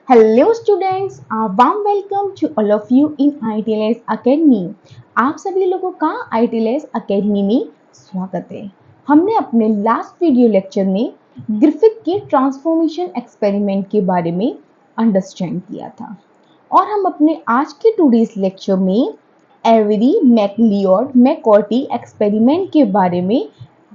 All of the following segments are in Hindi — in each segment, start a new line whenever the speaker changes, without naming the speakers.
Hello students, warm welcome to all of you in ITLS academy. आप सभी लोगों का ITLS अकेडमी में स्वागत है। हमने अपने लास्ट वीडियो लेक्चर में ग्रिफिथ के ट्रांसफॉर्मेशन एक्सपेरिमेंट के बारे में अंडरस्टैंड किया था और हम अपने आज के टुडेस लेक्चर में एवरी मैकलियोड मैकॉर्टी एक्सपेरिमेंट के बारे में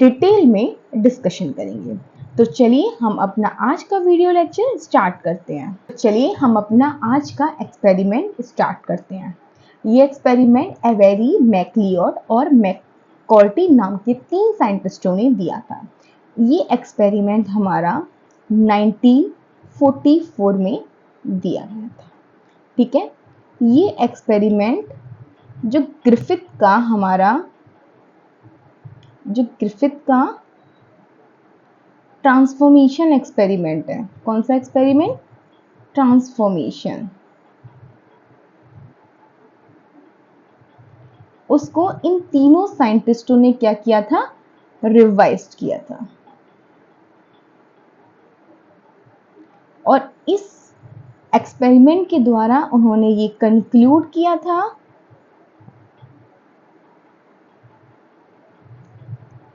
डिटेल में डिस्कशन करेंगे। तो चलिए हम अपना आज का वीडियो लेक्चर स्टार्ट करते हैं। चलिए हम अपना आज का एक्सपेरिमेंट स्टार्ट करते हैं। ये एक्सपेरिमेंट एवेरी मैकलियोड और मैकॉर्टी नाम के 3 साइंटिस्टों ने दिया था। ये एक्सपेरिमेंट हमारा 1944 में दिया गया था। ठीक है, ये एक्सपेरिमेंट जो ग्रिफिथ का ट्रांसफॉर्मेशन एक्सपेरिमेंट है। कौन सा एक्सपेरिमेंट? ट्रांसफॉर्मेशन। उसको इन तीनों साइंटिस्टों ने क्या किया था? रिवाइज किया था। और इस एक्सपेरिमेंट के द्वारा उन्होंने ये कंक्लूड किया था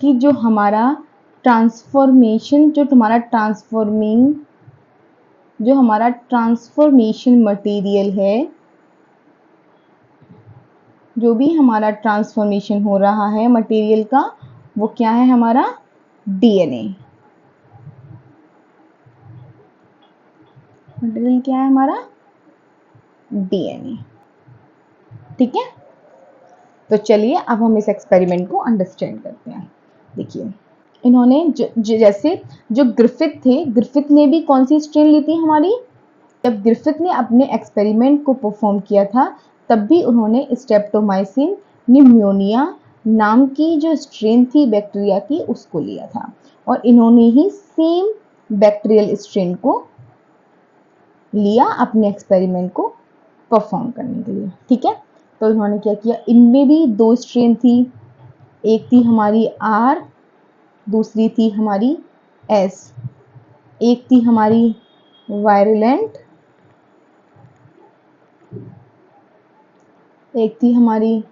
कि जो हमारा ट्रांसफॉर्मेशन मटेरियल है, जो भी हमारा ट्रांसफॉर्मेशन हो रहा है मटेरियल का, वो क्या है? हमारा DNA। मटेरियल क्या है? हमारा DNA। ठीक है, तो चलिए अब हम इस एक्सपेरिमेंट को अंडरस्टैंड करते हैं। देखिए, इन्होंने जैसे जो ग्रिफिथ ने भी कौन सी स्ट्रेन ली थी हमारी? जब ग्रिफिथ ने अपने एक्सपेरिमेंट को परफॉर्म किया था तब भी उन्होंने स्ट्रेप्टोमाइसिन निमोनिया नाम की जो स्ट्रेन थी बैक्टीरिया की, उसको लिया था। और इन्होंने ही सेम बैक्टीरियल स्ट्रेन को लिया अपने एक्सपेरिमेंट को परफॉर्म करने के लिए। ठीक है, तो इन्होंने क्या किया? इनमें भी 2 स्ट्रेन थी। एक थी हमारी R, दूसरी थी हमारी S। एक थी हमारी वायरुलेंट, एक थी हमारी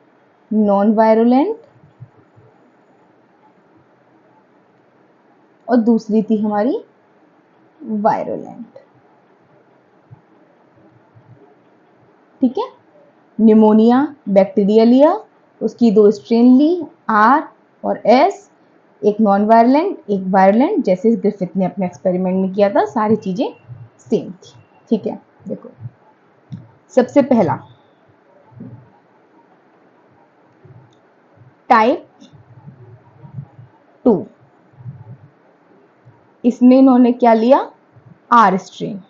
नॉन वायरुलेंट और दूसरी थी हमारी वायरुलेंट। ठीक है, निमोनिया बैक्टीरिया लिया, उसकी 2 स्ट्रेन ली, R और S। एक नॉन वायरुलेंट, एक वायरुलेंट, जैसे ग्रिफिथ ने अपने एक्सपेरिमेंट में किया था। सारी चीजें सेम थी। ठीक है, देखो सबसे पहला टाइप 2, इसमें इन्होंने क्या लिया? R strain.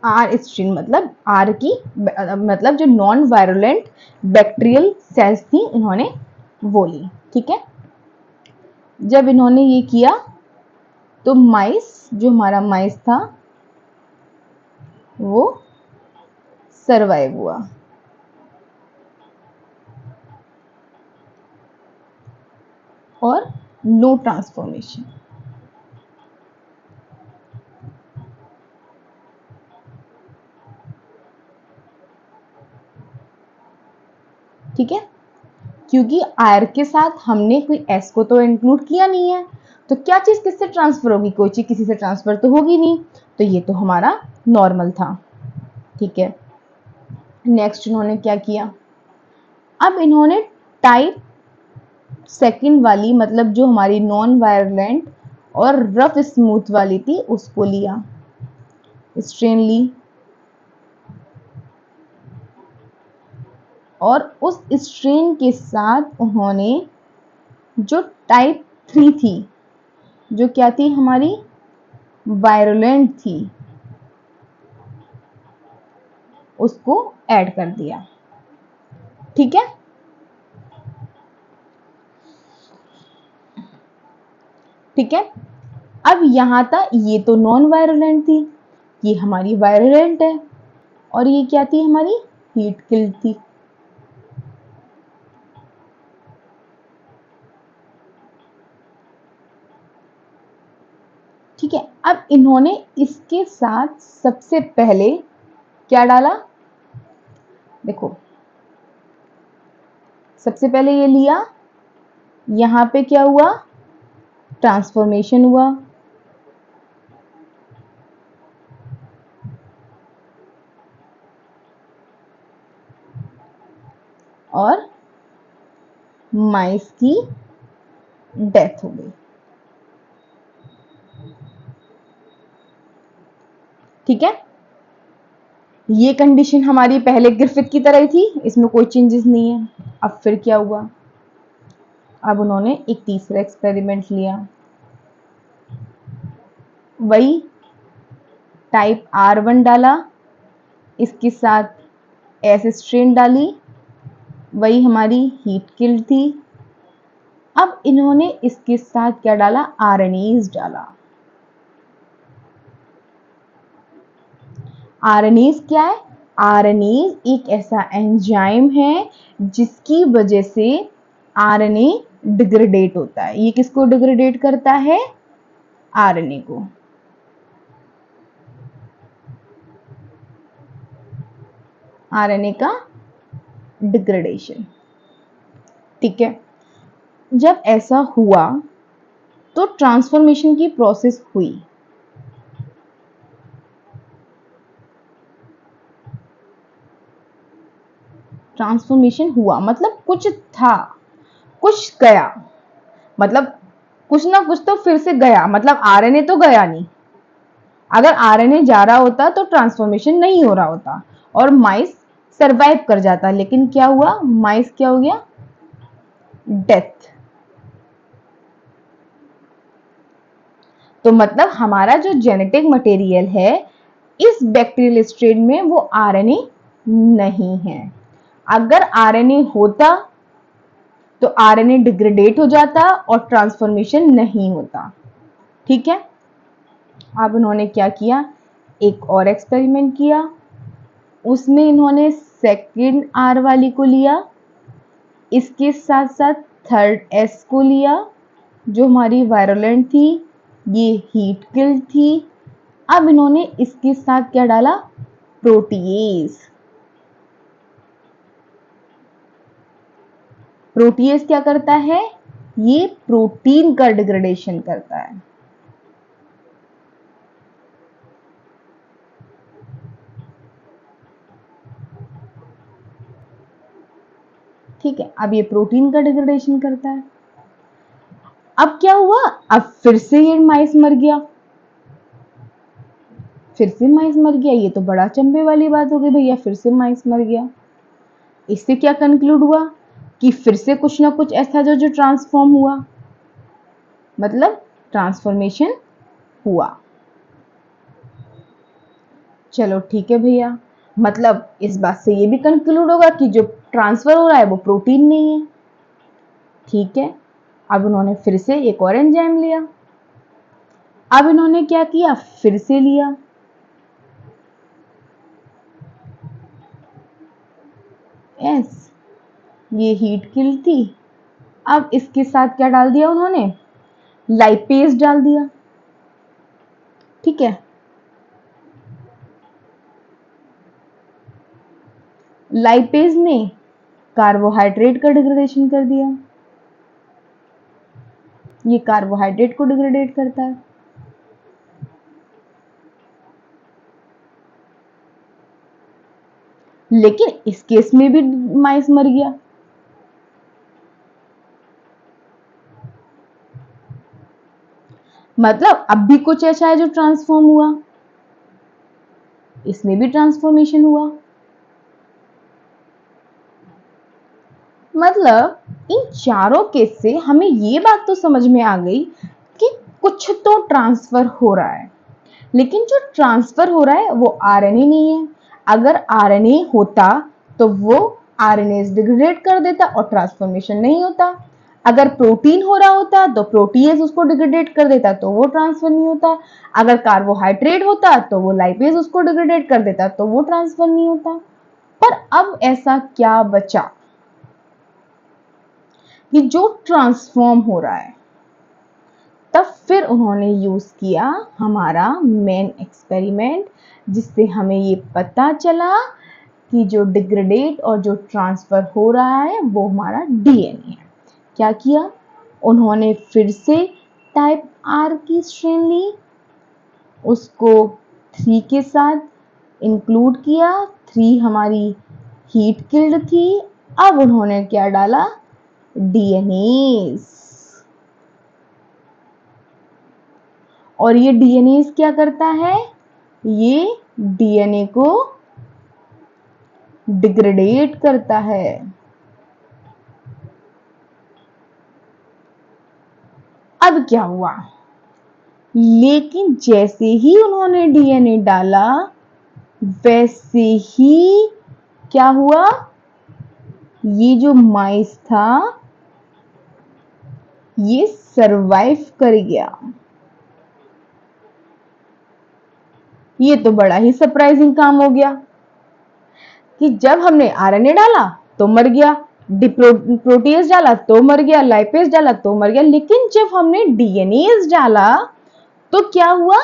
R स्ट्रेन मतलब R की मतलब जो नॉन वायरुलेंट बैक्टीरियल सेल्स थी, इन्होंने वो ली। ठीक है, जब इन्होंने ये किया तो जो हमारा माइस था वो सरवाइव हुआ। और नो ट्रांसफॉर्मेशन। ठीक है, क्योंकि आर के साथ हमने कोई एस को तो इंक्लूड किया नहीं है, तो क्या चीज किससे ट्रांसफर होगी? कोई चीज किसी से ट्रांसफर तो होगी नहीं, तो ये तो हमारा नॉर्मल था। ठीक है, नेक्स्ट इन्होंने क्या किया? अब इन्होंने टाइप सेकंड वाली, मतलब जो हमारी नॉन वायलेंट और रफ स्मूथ वाली थी, उसको लिया, स्ट्रेन ली, और उस स्ट्रेन के साथ उन्होंने जो टाइप 3 थी, जो क्या थी? हमारी वायरुलेंट थी, उसको ऐड कर दिया। ठीक है, ठीक है, अब यहां तक ये तो नॉन वायरुलेंट थी, ये हमारी वायरुलेंट है, और ये क्या थी? हमारी हीट किल्ड थी। ठीक है, अब इन्होंने इसके साथ सबसे पहले क्या डाला, देखो सबसे पहले ये लिया, यहां पे क्या हुआ, ट्रांसफॉर्मेशन हुआ, और माइस की डेथ हो गई। ठीक है, ये कंडीशन हमारी पहले ग्रिफिथ की तरह ही थी, इसमें कोई चेंजेस नहीं है। अब फिर क्या हुआ, अब उन्होंने एक तीसरा एक्सपेरिमेंट लिया, वही टाइप R1 डाला, इसके साथ एस स्ट्रेन डाली, वही हमारी हीट किल्ड थी। अब इन्होंने इसके साथ क्या डाला, आरएनएज डाला। आरएनएज क्या है, आरएनएज एक ऐसा एंजाइम है जिसकी वजह से आरएनए डिग्रेडेट होता है। ये किसको डिग्रेडेट करता है, आरएनए को। आरएनए का डिग्रेडेशन। ठीक है, जब ऐसा हुआ तो ट्रांसफॉर्मेशन की प्रोसेस हुई। ट्रांसफॉर्मेशन हुआ मतलब कुछ था, कुछ गया, मतलब कुछ ना कुछ तो फिर से गया, मतलब आरएनए तो गया नहीं। अगर आरएनए जा रहा होता तो ट्रांसफॉर्मेशन नहीं हो रहा होता और माइस सरवाइव कर जाता, लेकिन क्या हुआ, माइस क्या हो गया, डेथ। तो मतलब हमारा जो जेनेटिक मटेरियल है इस बैक्टीरियल स्ट्रेन में वो आरएनए नहीं है। अगर आरएनए होता तो आरएनए डिग्रेडेट हो जाता और ट्रांसफॉर्मेशन नहीं होता। ठीक है, अब उन्होंने क्या किया, एक और एक्सपेरिमेंट किया, उसमें इन्होंने सेकंड आर वाली को लिया, इसके साथ साथ थर्ड एस को लिया जो हमारी वायरोलेंट थी, ये हीट किल थी। अब इन्होंने इसके साथ क्या डाला, प्रोटीएज। प्रोटीएज क्या करता है, ये प्रोटीन का डिग्रेडेशन करता है। ठीक है, अब ये प्रोटीन का डिग्रेडेशन करता है। अब क्या हुआ, अब फिर से ये माइस मर गया, फिर से माइस मर गया। ये तो बड़ा चंबे वाली बात हो गई भैया, फिर से माइस मर गया। इससे क्या कंक्लूड हुआ कि फिर से कुछ ना कुछ ऐसा जो ट्रांसफॉर्म हुआ, मतलब ट्रांसफॉर्मेशन हुआ। चलो ठीक है भैया, मतलब इस बात से ये भी कंक्लूड होगा कि जो ट्रांसफर हो रहा है वो प्रोटीन नहीं है। ठीक है, अब उन्होंने फिर से एक और एंजाइम लिया, अब इन्होंने क्या किया, फिर से लिया एस, ये हीट किल थी। अब इसके साथ क्या डाल दिया उन्होंने, लाइपेज डाल दिया। ठीक है, लाइपेज ने कार्बोहाइड्रेट का डिग्रेडेशन कर दिया, ये कार्बोहाइड्रेट को डिग्रेडेट करता है। लेकिन इस केस में भी माइस मर गया। मतलब अब भी कुछ ऐसा है जो ट्रांसफॉर्म हुआ, इसमें भी ट्रांसफॉर्मेशन हुआ। मतलब इन चारों केस से हमें ये बात तो समझ में आ गई कि कुछ तो ट्रांसफर हो रहा है, लेकिन जो ट्रांसफर हो रहा है वो आरएनए नहीं है। अगर आरएनए होता तो वो आरएनए डिग्रेड कर देता और ट्रांसफॉर्मेशन नहीं होता। अगर प्रोटीन हो रहा होता तो प्रोटीएज उसको डिग्रेडेट कर देता तो वो ट्रांसफर नहीं होता। अगर कार्बोहाइड्रेट होता तो वो लाइपेज उसको डिग्रेडेट कर देता तो वो ट्रांसफर नहीं होता। पर अब ऐसा क्या बचा कि जो ट्रांसफॉर्म हो रहा है, तब फिर उन्होंने यूज़ किया हमारा मेन एक्सपेरिमेंट, जिससे हमें ये पता चला कि जो डिग्रेडेट और जो ट्रांसफ़र हो रहा है वो हमारा डीएनए है। क्या किया उन्होंने, फिर से टाइप आर की स्ट्रेन ली, उसको 3 के साथ इंक्लूड किया। 3 हमारी हीट किल्ड थी। अब उन्होंने क्या डाला, डीएनएज। और ये डीएनएज क्या करता है, ये डीएनए को डिग्रेडेट करता है। अब क्या हुआ, लेकिन जैसे ही उन्होंने डीएनए डाला वैसे ही क्या हुआ, ये जो माइस था ये सरवाइव कर गया। ये तो बड़ा ही सरप्राइजिंग काम हो गया कि जब हमने आरएनए डाला तो मर गया, प्रोटीएज डाला तो मर गया, लाइपेज डाला तो मर गया, लेकिन जब हमने डीएनएज डाला तो क्या हुआ,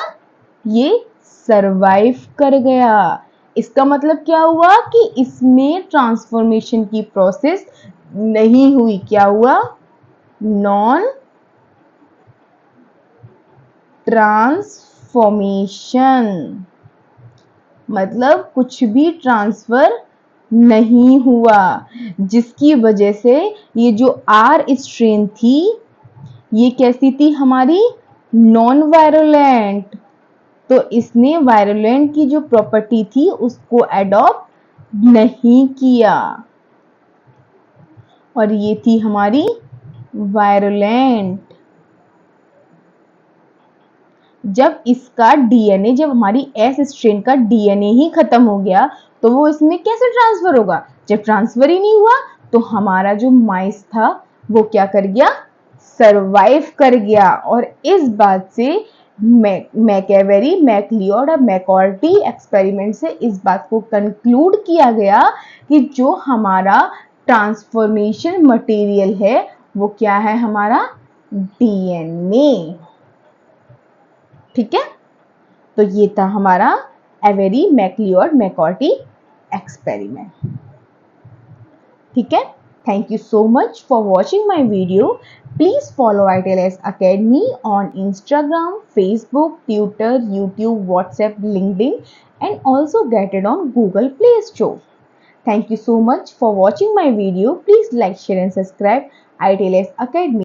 ये सरवाइव कर गया। इसका मतलब क्या हुआ कि इसमें ट्रांसफॉर्मेशन की प्रोसेस नहीं हुई। क्या हुआ, नॉन ट्रांसफॉर्मेशन, मतलब कुछ भी ट्रांसफर नहीं हुआ, जिसकी वजह से ये जो आर स्ट्रेन थी ये कैसी थी हमारी, नॉन वायरुलेंट। तो इसने वायरुलेंट की जो प्रॉपर्टी थी उसको एडॉप्ट नहीं किया और ये थी हमारी वायरुलेंट। जब इसका डीएनए, जब हमारी एस स्ट्रेन का डीएनए ही खत्म हो गया तो वो इसमें कैसे ट्रांसफर होगा, जब ट्रांसफर ही नहीं हुआ तो हमारा जो माइस था वो क्या कर गया, सरवाइव कर गया। और इस बात से मैकेवेरी, मैकलियोड और मैकॉर्टी एक्सपेरिमेंट से इस बात को कंक्लूड किया गया कि जो हमारा ट्रांसफॉर्मेशन मटेरियल है वो क्या है, हमारा डीएनए। ठीक है, तो ये था हमारा एवेरी, मैकलियोड, मैकॉर्टी एक्सपेरिमेंट। ठीक है, thank you so much for watching my video. Please follow ITLS Academy on Instagram, Facebook, Twitter, YouTube, WhatsApp, LinkedIn, and also get it on Google Play Store. Thank you so much for watching my video. Please like, share and subscribe ITLS Academy.